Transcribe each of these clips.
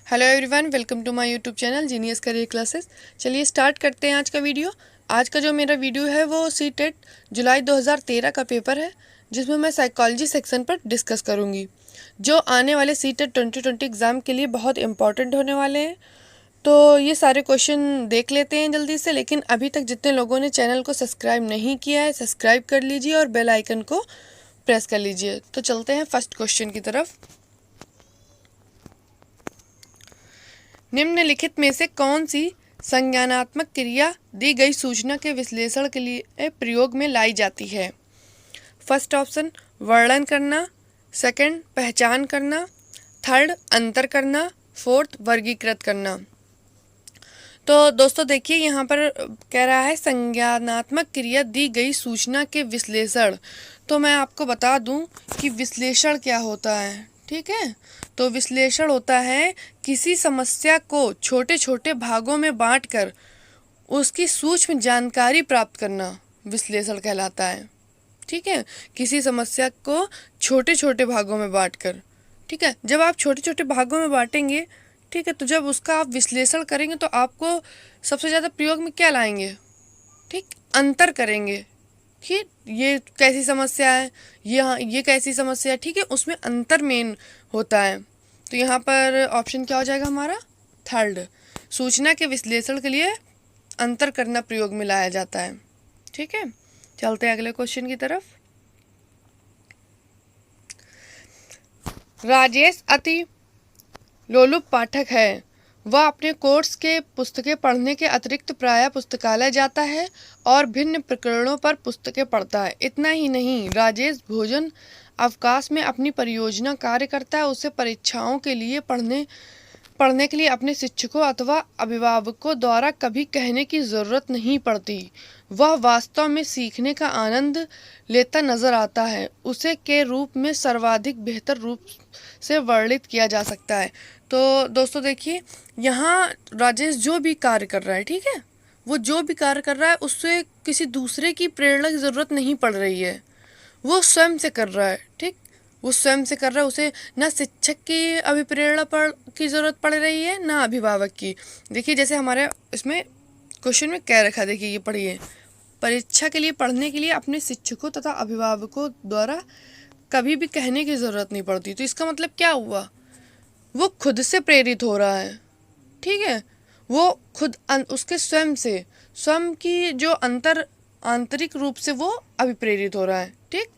Hello everyone, welcome to my YouTube channel genius career classes. चलिए start करते हैं आज का वीडियो। आज का जो मेरा वीडियो है वो सीटेट जुलाई 2013 का पेपर है, जिसमें मैं साइकोलॉजी सेक्शन पर डिस्कस करूंगी, जो आने वाले सीटेट 2020 एग्ज़ाम के लिए बहुत इंपॉर्टेंट होने वाले हैं। तो ये सारे क्वेश्चन देख लेते हैं जल्दी से। लेकिन अभी तक जितने लोगों ने चैनल को सब्सक्राइब नहीं किया है, सब्सक्राइब कर लीजिए और बेल आइकन को प्रेस कर लीजिए। तो चलते हैं फर्स्ट क्वेश्चन की तरफ। निम्नलिखित में से कौन सी संज्ञानात्मक क्रिया दी गई सूचना के विश्लेषण के लिए प्रयोग में लाई जाती है? फर्स्ट ऑप्शन वर्णन करना, सेकंड पहचान करना, थर्ड अंतर करना, फोर्थ वर्गीकृत करना। तो दोस्तों देखिए, यहाँ पर कह रहा है संज्ञानात्मक क्रिया दी गई सूचना के विश्लेषण। तो मैं आपको बता दूं कि विश्लेषण क्या होता है, ठीक है। तो विश्लेषण होता है किसी समस्या को छोटे छोटे भागों में बांटकर उसकी सूक्ष्म जानकारी प्राप्त करना विश्लेषण कहलाता है, ठीक है। किसी समस्या को छोटे छोटे भागों में बांटकर, ठीक है। जब आप छोटे छोटे भागों में बांटेंगे, ठीक है, तो जब उसका आप विश्लेषण करेंगे तो आपको सबसे ज़्यादा प्रयोग में क्या लाएंगे? ठीक, अंतर करेंगे कि ये कैसी समस्या है, ये कैसी समस्या है, ठीक है। उसमें अंतर मेन होता है। तो यहाँ पर ऑप्शन क्या हो जाएगा हमारा? थर्ड। सूचना के विश्लेषण के लिए अंतर करना प्रयोग में लाया जाता है, ठीक है। चलते हैं अगले क्वेश्चन की तरफ। राजेश अति लोलुप पाठक है। वह अपने कोर्स के पुस्तकें पढ़ने के अतिरिक्त प्रायः पुस्तकालय जाता है और भिन्न प्रकरणों पर पुस्तकें पढ़ता है। इतना ही नहीं, राजेश भोजन अवकाश में अपनी परियोजना कार्य करता है। उसे परीक्षाओं के लिए पढ़ने के लिए अपने शिक्षकों अथवा अभिभावकों द्वारा कभी कहने की ज़रूरत नहीं पड़ती। वह वास्तव में सीखने का आनंद लेता नजर आता है। उसे के रूप में सर्वाधिक बेहतर रूप से वर्णित किया जा सकता है। तो दोस्तों देखिए, यहाँ राजेश जो भी कार्य कर रहा है, ठीक है, वो जो भी कार्य कर रहा है उससे किसी दूसरे की प्रेरणा की ज़रूरत नहीं पड़ रही है। वो स्वयं से कर रहा है, ठीक। वो स्वयं से कर रहा है। उसे ना शिक्षक की अभिप्रेरणा की ज़रूरत पड़ रही है, ना अभिभावक की। देखिए जैसे हमारे इसमें क्वेश्चन में कह रखा, देखिए ये पढ़िए, परीक्षा के लिए पढ़ने के लिए अपने शिक्षकों तथा अभिभावकों द्वारा कभी भी कहने की ज़रूरत नहीं पड़ती। तो इसका मतलब क्या हुआ? वो खुद से प्रेरित हो रहा है, ठीक है। वो खुद उसके स्वयं की जो आंतरिक रूप से वो अभिप्रेरित हो रहा है, ठीक।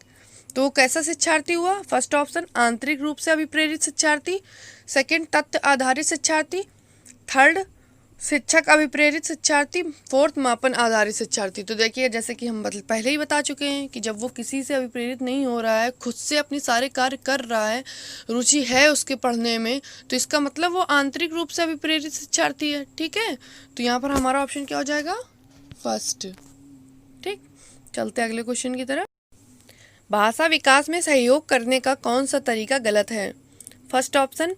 तो वो कैसा शिक्षार्थी हुआ? फर्स्ट ऑप्शन आंतरिक रूप से अभिप्रेरित शिक्षार्थी, सेकंड तथ्य आधारित शिक्षार्थी, थर्ड शिक्षक अभिप्रेरित शिक्षार्थी, फोर्थ मापन आधारित शिक्षार्थी। तो देखिए जैसे कि हम पहले ही बता चुके हैं कि जब वो किसी से अभिप्रेरित नहीं हो रहा है, खुद से अपनी सारे कार्य कर रहा है, रुचि है उसके पढ़ने में, तो इसका मतलब वो आंतरिक रूप से अभिप्रेरित शिक्षार्थी है, ठीक है। तो यहाँ पर हमारा ऑप्शन क्या हो जाएगा? फर्स्ट, ठीक। चलते अगले क्वेश्चन की तरफ। भाषा विकास में सहयोग करने का कौन सा तरीका गलत है? फर्स्ट ऑप्शन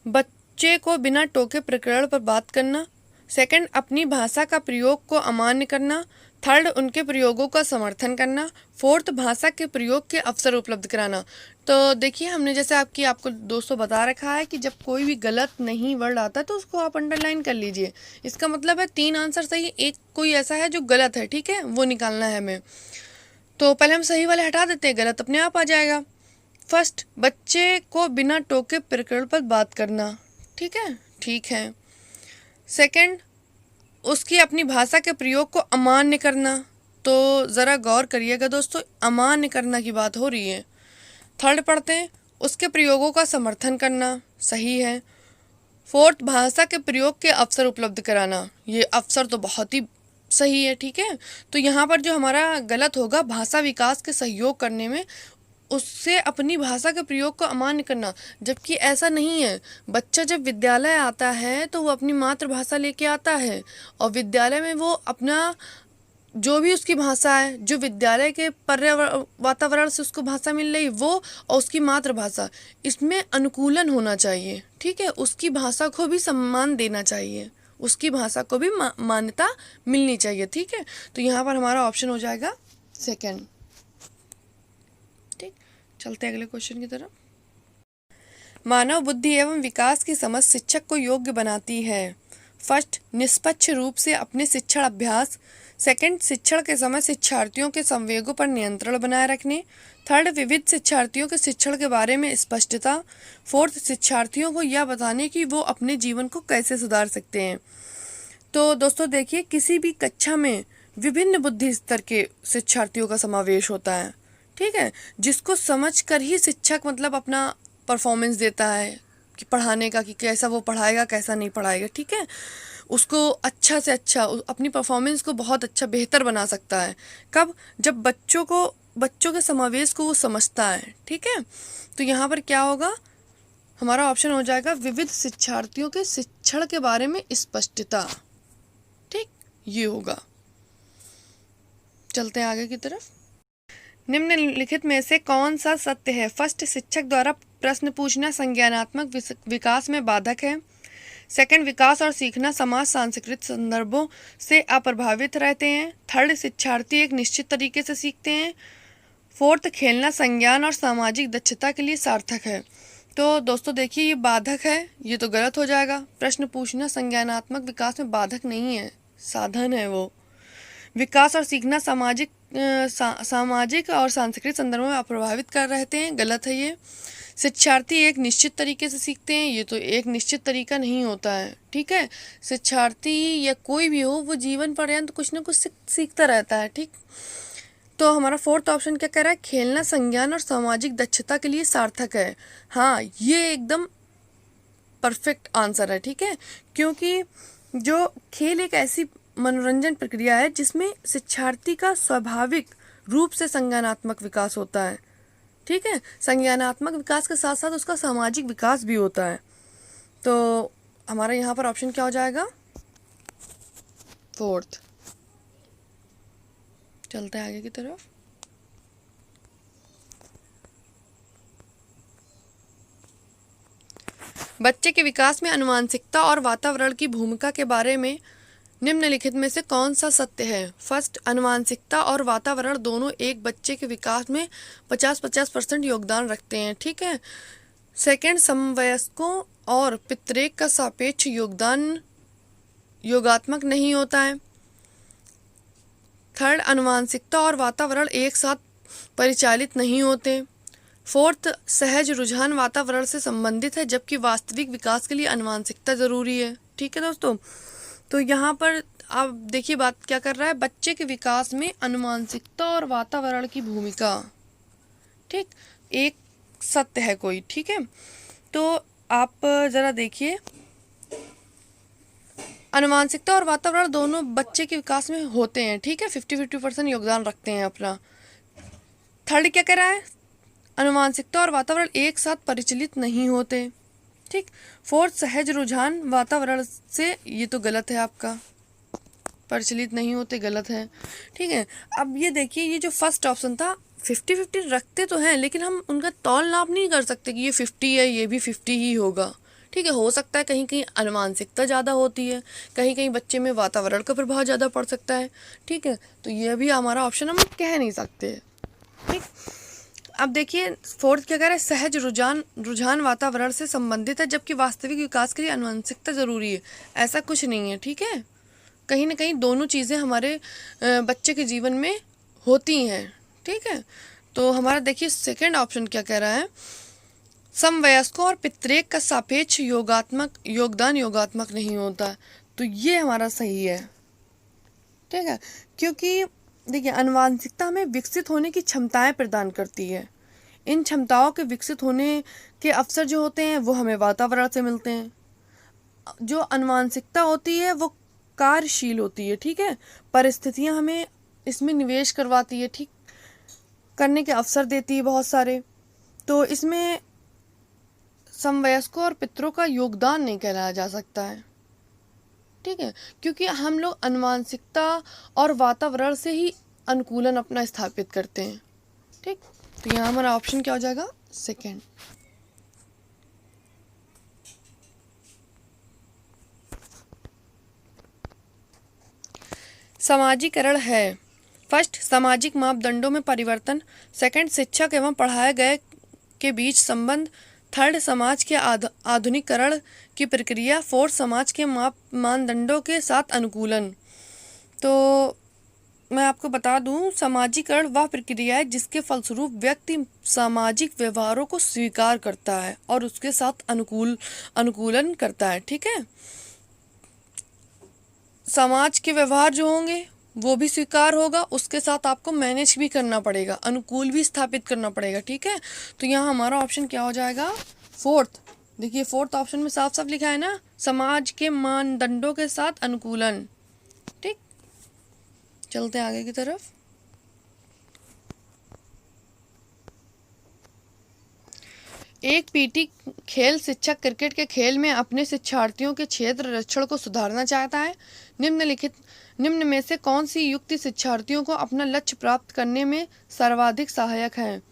बच्चे को बिना टोके प्रकरण पर बात करना, सेकंड अपनी भाषा का प्रयोग को अमान्य करना, थर्ड उनके प्रयोगों का समर्थन करना, फोर्थ भाषा के प्रयोग के अवसर उपलब्ध कराना। तो देखिए हमने जैसे आपको दोस्तों बता रखा है कि जब कोई भी गलत नहीं वर्ड आता तो उसको आप अंडरलाइन कर लीजिए। इसका मतलब है 3 आंसर सही, एक कोई ऐसा है जो गलत है, ठीक है, वो निकालना है हमें। तो पहले हम सही वाले हटा देते हैं, गलत अपने आप आ जाएगा। फर्स्ट, बच्चे को बिना टोके प्रकरण पर बात करना, ठीक है, ठीक है। सेकंड, उसकी अपनी भाषा के प्रयोग को अमान्य करना। तो ज़रा गौर करिएगा दोस्तों, अमान्य करना की बात हो रही है। थर्ड पढ़ते हैं, उसके प्रयोगों का समर्थन करना, सही है। फोर्थ, भाषा के प्रयोग के अवसर उपलब्ध कराना, ये अवसर तो बहुत ही सही है, ठीक है। तो यहाँ पर जो हमारा गलत होगा, भाषा विकास के सहयोग करने में उससे अपनी भाषा के प्रयोग को अमान्य करना, जबकि ऐसा नहीं है। बच्चा जब विद्यालय आता है तो वो अपनी मातृभाषा लेके आता है और विद्यालय में वो अपना जो भी उसकी भाषा है, जो विद्यालय के पर्यावरण वातावरण से उसको भाषा मिल रही, वो और उसकी मातृभाषा, इसमें अनुकूलन होना चाहिए, ठीक है। उसकी भाषा को भी सम्मान देना चाहिए, उसकी भाषा को भी मान्यता मिलनी चाहिए, ठीक है। तो यहाँ पर हमारा ऑप्शन हो जाएगा सेकंड, ठीक। चलते हैं अगले क्वेश्चन की तरफ। मानव बुद्धि एवं विकास की समझ शिक्षक को योग्य बनाती है। फर्स्ट, निष्पक्ष रूप से अपने शिक्षण अभ्यास। सेकंड, शिक्षण के समय शिक्षार्थियों के संवेगों पर नियंत्रण बनाए रखने। थर्ड, विविध शिक्षार्थियों के शिक्षण के बारे में स्पष्टता। फोर्थ, शिक्षार्थियों को यह बताने कि वो अपने जीवन को कैसे सुधार सकते हैं। तो दोस्तों देखिए, किसी भी कक्षा में विभिन्न बुद्धि स्तर के शिक्षार्थियों का समावेश होता है, ठीक है, जिसको समझकर ही शिक्षक मतलब अपना परफॉर्मेंस देता है कि पढ़ाने का, कि कैसा वो पढ़ाएगा कैसा नहीं पढ़ाएगा, ठीक है, उसको अच्छा से अच्छा अपनी परफॉर्मेंस को बहुत अच्छा बेहतर बना सकता है। कब? जब बच्चों के समावेश को वो समझता है, ठीक है। तो यहाँ पर क्या होगा, हमारा ऑप्शन हो जाएगा विविध शिक्षार्थियों के शिक्षण के बारे में स्पष्टता, ठीक, ये होगा। चलते हैं आगे की तरफ। निम्नलिखित में से कौन सा सत्य है? फर्स्ट, शिक्षक द्वारा प्रश्न पूछना संज्ञानात्मक विकास में बाधक है। सेकंड, विकास और सीखना समाज सांस्कृतिक संदर्भों से अप्रभावित रहते हैं। थर्ड, शिक्षार्थी एक निश्चित तरीके से सीखते हैं। फोर्थ, खेलना संज्ञान और सामाजिक दक्षता के लिए सार्थक है। तो दोस्तों देखिए, ये बाधक है, ये तो गलत हो जाएगा। प्रश्न पूछना संज्ञानात्मक विकास में बाधक नहीं है, साधन है वो। विकास और सीखना सामाजिक और सांस्कृतिक संदर्भों में अप्रभावित कर रहते हैं, गलत है ये। शिक्षार्थी एक निश्चित तरीके से सीखते हैं, ये तो एक निश्चित तरीका नहीं होता है, ठीक है। शिक्षार्थी या कोई भी हो, वो जीवन पर्यंत कुछ ना कुछ सीखता रहता है, ठीक। तो हमारा फोर्थ ऑप्शन क्या कह रहा है? खेलना संज्ञान और सामाजिक दक्षता के लिए सार्थक है। हाँ, ये एकदम परफेक्ट आंसर है, ठीक है, क्योंकि जो खेल एक ऐसी मनोरंजन प्रक्रिया है जिसमें शिक्षार्थी का स्वाभाविक रूप से संज्ञानात्मक विकास होता है, ठीक है। संज्ञानात्मक विकास के साथ साथ उसका सामाजिक विकास भी होता है। तो हमारा यहाँ पर ऑप्शन क्या हो जाएगा? फोर्थ। चलते हैं आगे की तरफ। बच्चे के विकास में आनुवंशिकता और वातावरण की भूमिका के बारे में निम्नलिखित में से कौन सा सत्य है? फर्स्ट, आनुवंशिकता और वातावरण दोनों एक बच्चे के विकास में 50-50% योगदान रखते हैं, ठीक है। सेकंड, समवयस्कों और पितरेक का सापेक्ष योगदान योगात्मक नहीं होता है। थर्ड, आनुवंशिकता और वातावरण एक साथ परिचालित नहीं होते। फोर्थ, सहज रुझान वातावरण से संबंधित है जबकि वास्तविक विकास के लिए आनुवंशिकता जरूरी है, ठीक है दोस्तों। तो यहाँ पर आप देखिए बात क्या कर रहा है, बच्चे के विकास में आनुवंशिकता और वातावरण की भूमिका, ठीक, एक सत्य है कोई, ठीक है। तो आप जरा देखिए, आनुवंशिकता और वातावरण दोनों बच्चे के विकास में होते हैं, ठीक है, 50-50% योगदान रखते हैं अपना। थर्ड क्या कह रहा है? आनुवंशिकता और वातावरण एक साथ परिचालित नहीं होते, ठीक। फोर्थ, सहज रुझान वातावरण से, ये तो गलत है आपका, परिचालित नहीं होते, गलत है, ठीक है। अब ये देखिए, ये जो फर्स्ट ऑप्शन था 50-50 रखते तो हैं, लेकिन हम उनका तौल नाप नहीं कर सकते कि ये 50 है ये भी 50 ही होगा, ठीक है। हो सकता है कहीं कहीं आनुवंशिकता ज़्यादा होती है, कहीं कहीं बच्चे में वातावरण का प्रभाव ज़्यादा पड़ सकता है, ठीक है। तो ये भी हमारा ऑप्शन हम कह नहीं सकते, ठीक। अब देखिए फोर्थ क्या कह रहा है? सहज रुझान वातावरण से संबंधित है जबकि वास्तविक विकास के लिए आनुवंशिकता जरूरी है। ऐसा कुछ नहीं है, ठीक है। कहीं ना कहीं दोनों चीज़ें हमारे बच्चे के जीवन में होती हैं, ठीक है। तो हमारा देखिए सेकंड ऑप्शन क्या कह रहा है? समवयस्कों और पितरेक का सापेक्ष योगदान योगात्मक नहीं होता। तो ये हमारा सही है, ठीक है, क्योंकि देखिए आनुवंशिकता हमें विकसित होने की क्षमताएं प्रदान करती है। इन क्षमताओं के विकसित होने के अवसर जो होते हैं वो हमें वातावरण से मिलते हैं। जो आनुवंशिकता होती है वो कार्यशील होती है, ठीक है, परिस्थितियां हमें इसमें निवेश करवाती है, ठीक, करने के अवसर देती है बहुत सारे। तो इसमें समवयस्कों और पितरों का योगदान नहीं कहलाया जा सकता है, ठीक है, क्योंकि हम लोग आनुवंशिकता और वातावरण से ही अनुकूलन अपना स्थापित करते हैं, ठीक। तो यहाँ हमारा ऑप्शन क्या हो जाएगा? सेकंड। समाजीकरण है। फर्स्ट, सामाजिक मापदंडों में परिवर्तन। सेकंड, शिक्षक एवं पढ़ाए गए के बीच संबंध। थर्ड, समाज के आधुनिकीकरण की प्रक्रिया। फोर्थ, समाज के मानदंडों के साथ अनुकूलन। तो मैं आपको बता दूं, समाजीकरण वह प्रक्रिया है जिसके फलस्वरूप व्यक्ति सामाजिक व्यवहारों को स्वीकार करता है और उसके साथ अनुकूलन करता है। ठीक है, समाज के व्यवहार जो होंगे वो भी स्वीकार होगा, उसके साथ आपको मैनेज भी करना पड़ेगा, अनुकूल भी स्थापित करना पड़ेगा। ठीक है, तो यहाँ हमारा ऑप्शन क्या हो जाएगा? फोर्थ। देखिए फोर्थ ऑप्शन में साफ साफ लिखा है ना, समाज के मानदंडों के साथ अनुकूलन। ठीक, चलते हैं आगे की तरफ। एक पीटी खेल शिक्षक क्रिकेट के खेल में अपने शिक्षार्थियों के क्षेत्र रक्षण को सुधारना चाहता है। निम्न में से कौन सी युक्ति शिक्षार्थियों को अपना लक्ष्य प्राप्त करने में सर्वाधिक सहायक है?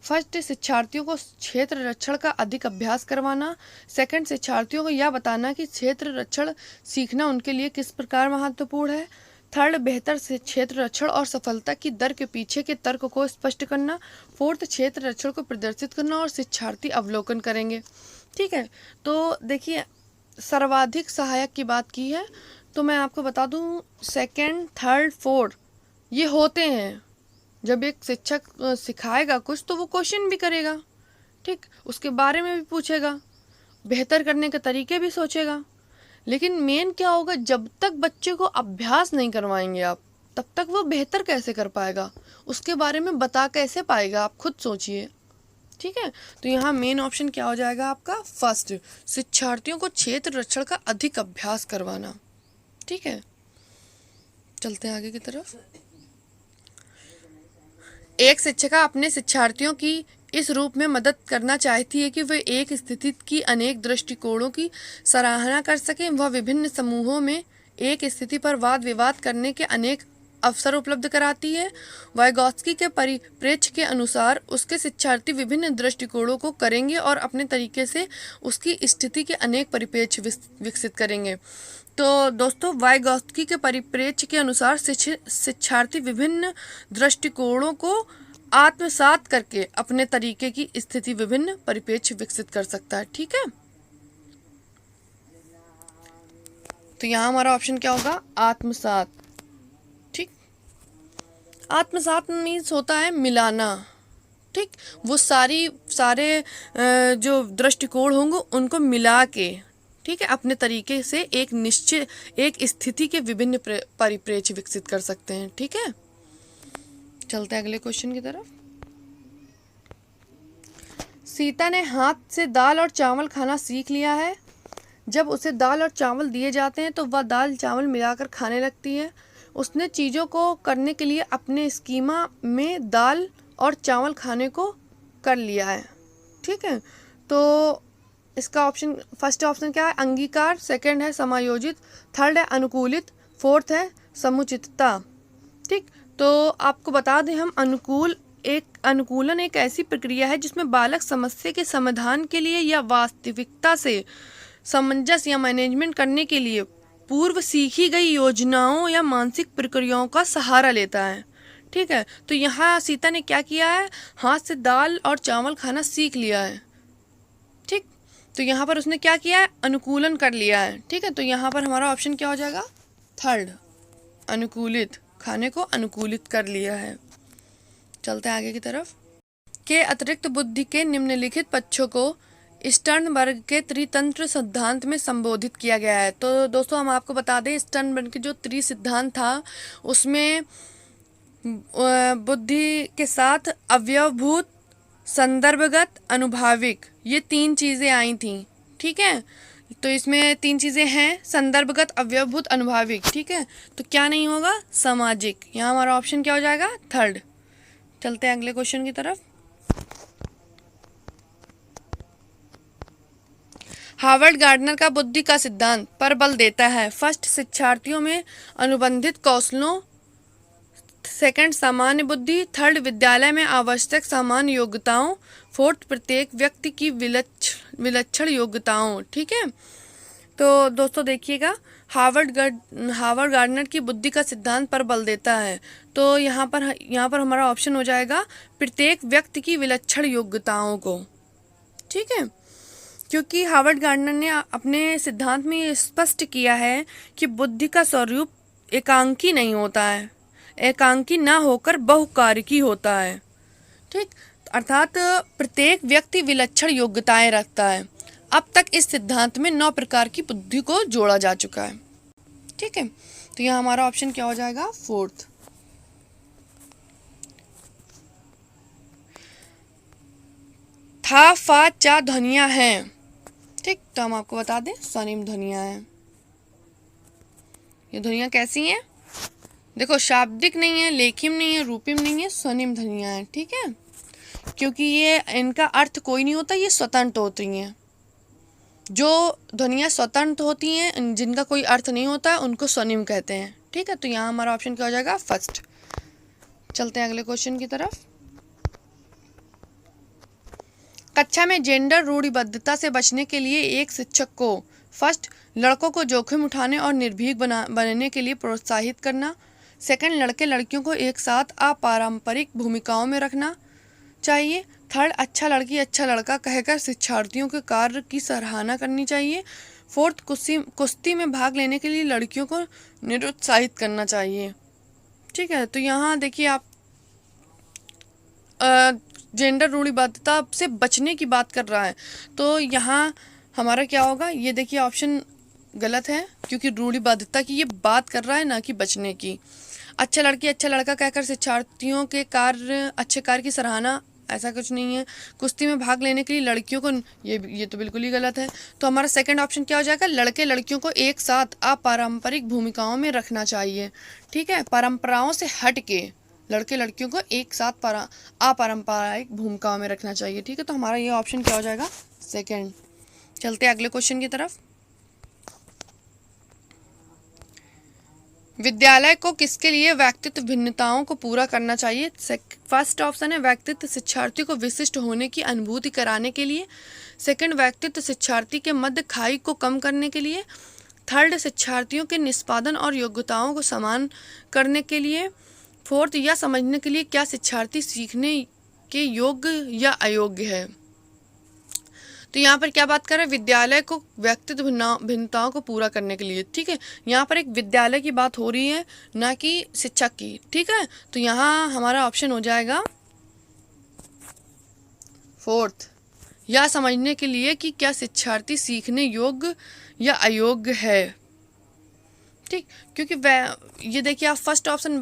फर्स्ट, शिक्षार्थियों को क्षेत्र रक्षण का अधिक अभ्यास करवाना। सेकंड, शिक्षार्थियों को यह बताना कि क्षेत्र रक्षण सीखना उनके लिए किस प्रकार महत्वपूर्ण है। थर्ड, बेहतर क्षेत्र रक्षण और सफलता की दर के पीछे के तर्क को स्पष्ट करना। फोर्थ, क्षेत्र रक्षण को प्रदर्शित करना और शिक्षार्थी अवलोकन करेंगे। ठीक है, तो देखिए सर्वाधिक सहायक की बात की है, तो मैं आपको बता दूं सेकंड, थर्ड, फोर्थ ये होते हैं। जब एक शिक्षक सिखाएगा कुछ तो वो क्वेश्चन भी करेगा, ठीक, उसके बारे में भी पूछेगा, बेहतर करने के तरीके भी सोचेगा। लेकिन मेन क्या होगा, जब तक बच्चे को अभ्यास नहीं करवाएंगे आप, तब तक वो बेहतर कैसे कर पाएगा, उसके बारे में बता कैसे पाएगा, आप खुद सोचिए। ठीक है, तो यहाँ मेन ऑप्शन क्या हो जाएगा आपका? फर्स्ट, शिक्षार्थियों को क्षेत्र रक्षण का अधिक अभ्यास करवाना। ठीक है, चलते हैं आगे की तरफ। एक शिक्षिका अपने शिक्षार्थियों की इस रूप में मदद करना चाहती है कि वे एक स्थिति की अनेक दृष्टिकोणों की सराहना कर सकें। वह विभिन्न समूहों में एक स्थिति पर वाद विवाद करने के अनेक अवसर उपलब्ध कराती है। वाइगॉत्स्की के परिप्रेक्ष्य के अनुसार उसके शिक्षार्थी विभिन्न दृष्टिकोणों को करेंगे और अपने तरीके से उसकी स्थिति के अनेक परिप्रेक्ष्य विकसित करेंगे। तो दोस्तों, वाइगॉत्स्की के परिप्रेक्ष्य के अनुसार शिक्षार्थी विभिन्न दृष्टिकोणों को आत्मसात करके अपने तरीके की स्थिति विभिन्न परिप्रेक्ष्य विकसित कर सकता है। ठीक है, तो यहाँ हमारा ऑप्शन क्या होगा? आत्मसात। ठीक, आत्मसात मीन्स होता है मिलाना। ठीक, वो सारे जो दृष्टिकोण होंगे उनको मिला के, ठीक है, अपने तरीके से एक स्थिति के विभिन्न परिप्रेक्ष्य विकसित कर सकते हैं। ठीक है, चलते हैं अगले क्वेश्चन की तरफ। सीता ने हाथ से दाल और चावल खाना सीख लिया है। जब उसे दाल और चावल दिए जाते हैं तो वह दाल चावल मिलाकर खाने लगती है। उसने चीज़ों को करने के लिए अपने स्कीमा में दाल और चावल खाने को कर लिया है। ठीक है, तो इसका ऑप्शन, फर्स्ट ऑप्शन क्या है? अंगीकार। सेकंड है समायोजित। थर्ड है अनुकूलित। फोर्थ है समुचितता। ठीक, तो आपको बता दें हम, अनुकूलन एक ऐसी प्रक्रिया है जिसमें बालक समस्या के समाधान के लिए या वास्तविकता से सामंजस्य या मैनेजमेंट करने के लिए पूर्व सीखी गई योजनाओं या मानसिक प्रक्रियाओं का सहारा लेता है। ठीक है, तो यहाँ सीता ने क्या किया है? हाथ से दाल और चावल खाना सीख लिया है। ठीक, तो यहाँ पर उसने क्या किया है? अनुकूलन कर लिया है। ठीक है, तो यहाँ पर हमारा ऑप्शन क्या हो जाएगा? थर्ड, अनुकूलित, खाने को अनुकूलित कर लिया है। चलते हैं आगे की तरफ। के अतिरिक्त बुद्धि के निम्नलिखित पक्षों को स्टर्नबर्ग के त्रितंत्र सिद्धांत में संबोधित किया गया है। तो दोस्तों हम आपको बता दें, स्टर्नबर्ग के जो सिद्धांत था उसमें बुद्धि के साथ अवयवभूत, संदर्भगत, अनुभाविक, ये 3 चीज़ें आई थी। ठीक है, तो इसमें 3 चीज़ें हैं, संदर्भगत, अवयवभूत, अनुभाविक। ठीक है, तो क्या नहीं होगा? सामाजिक। यहाँ हमारा ऑप्शन क्या हो जाएगा? थर्ड। चलते हैं अगले क्वेश्चन की तरफ। हार्वर्ड गार्डनर का बुद्धि का सिद्धांत पर बल देता है। फर्स्ट, शिक्षार्थियों में अनुबंधित कौशलों। सेकंड, सामान्य बुद्धि। थर्ड, विद्यालय में आवश्यक सामान्य योग्यताओं। फोर्थ, प्रत्येक व्यक्ति की विलक्षण योग्यताओं। ठीक है, तो दोस्तों देखिएगा, हार्वर्ड गार्डनर की बुद्धि का सिद्धांत पर बल देता है। तो यहाँ पर हमारा ऑप्शन हो जाएगा प्रत्येक व्यक्ति की विलक्षण योग्यताओं को। ठीक है, क्योंकि हार्वर्ड गार्डनर ने अपने सिद्धांत में ये स्पष्ट किया है कि बुद्धि का स्वरूप एकांकी नहीं होता है, एकांकी ना होकर बहुकारकी होता है। ठीक, अर्थात प्रत्येक व्यक्ति विलक्षण योग्यताएं रखता है। अब तक इस सिद्धांत में 9 प्रकार की बुद्धि को जोड़ा जा चुका है। ठीक है, तो यहाँ हमारा ऑप्शन क्या हो जाएगा? 4th। था, फा, चा ध्वनियां हैं। ठीक, तो हम आपको बता दें स्वनिम ध्वनियां हैं। ये ध्वनियां कैसी हैं? देखो, शाब्दिक नहीं है, लेखिम नहीं है, रूपिम नहीं है, स्वनिम ध्वनियां हैं। ठीक है, क्योंकि ये इनका अर्थ कोई नहीं होता, ये स्वतंत्र होती हैं। जो ध्वनियाँ स्वतंत्र होती हैं, जिनका कोई अर्थ नहीं होता, उनको स्वनिम कहते हैं। ठीक है, तो यहाँ हमारा ऑप्शन क्या हो जाएगा? 1st। चलते हैं अगले क्वेश्चन की तरफ। कक्षा में जेंडर रूढ़िबद्धता से बचने के लिए एक शिक्षक को फर्स्ट, लड़कों को जोखिम उठाने और निर्भीक बनने के लिए प्रोत्साहित करना। सेकंड, लड़के लड़कियों को एक साथ अपारंपरिक भूमिकाओं में रखना चाहिए। थर्ड, अच्छा लड़की अच्छा लड़का कहकर शिक्षार्थियों के कार्य की सराहना करनी चाहिए। फोर्थ, कुश्ती में भाग लेने के लिए लड़कियों को निरुत्साहित करना चाहिए। ठीक है, तो यहाँ देखिए आप जेंडर रूढ़िबद्धता से बचने की बात कर रहा है, तो यहाँ हमारा क्या होगा? ये देखिए ऑप्शन गलत है, क्योंकि रूढ़िबद्धता की ये बात कर रहा है, ना कि बचने की। अच्छा लड़की अच्छा लड़का कहकर शिक्षार्थियों के अच्छे कार्य की सराहना, ऐसा कुछ नहीं है। कुश्ती में भाग लेने के लिए लड़कियों को, ये तो बिल्कुल ही गलत है। तो हमारा सेकंड ऑप्शन क्या हो जाएगा? लड़के लड़कियों को एक साथ अपारंपरिक भूमिकाओं में रखना चाहिए। ठीक है, परंपराओं से हट के लड़के लड़कियों को एक साथ अपारंपरिक भूमिकाओं में रखना चाहिए। ठीक है, तो हमारा ये ऑप्शन क्या हो जाएगा? सेकंड। चलते हैं अगले क्वेश्चन की तरफ। विद्यालय को किसके लिए व्यक्तित्व भिन्नताओं को पूरा करना चाहिए? फर्स्ट ऑप्शन है व्यक्तित्व शिक्षार्थी को विशिष्ट होने की अनुभूति कराने के लिए। सेकंड, व्यक्तित्व शिक्षार्थी के मध्य खाई को कम करने के लिए। थर्ड, शिक्षार्थियों के निष्पादन और योग्यताओं को समान करने के लिए। फोर्थ, यह समझने के लिए क्या शिक्षार्थी सीखने के योग्य या अयोग्य है। तो यहाँ पर क्या बात कर रहे हैं? विद्यालय को व्यक्तित्व भिन्नताओं को पूरा करने के लिए। ठीक है, यहाँ पर एक विद्यालय की बात हो रही है, ना कि शिक्षक की। ठीक है, तो यहाँ हमारा ऑप्शन हो जाएगा 4th, यह समझने के लिए कि क्या शिक्षार्थी सीखने योग्य या अयोग्य है। ठीक, क्योंकि ये देखिए आप फर्स्ट ऑप्शन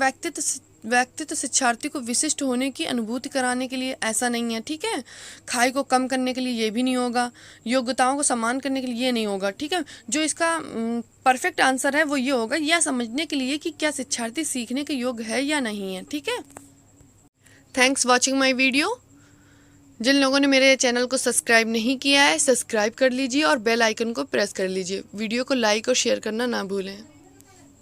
व्यक्तित्व शिक्षार्थी को विशिष्ट होने की अनुभूति कराने के लिए, ऐसा नहीं है। ठीक है, खाई को कम करने के लिए ये भी नहीं होगा, योग्यताओं को समान करने के लिए ये नहीं होगा। ठीक है, जो इसका परफेक्ट आंसर है वो ये होगा, यह समझने के लिए कि क्या शिक्षार्थी सीखने के योग्य है या नहीं है। ठीक है, थैंक्स वॉचिंग माई वीडियो। जिन लोगों ने मेरे चैनल को सब्सक्राइब नहीं किया है, सब्सक्राइब कर लीजिए और बेल आइकन को प्रेस कर लीजिए। वीडियो को लाइक और शेयर करना ना भूलें।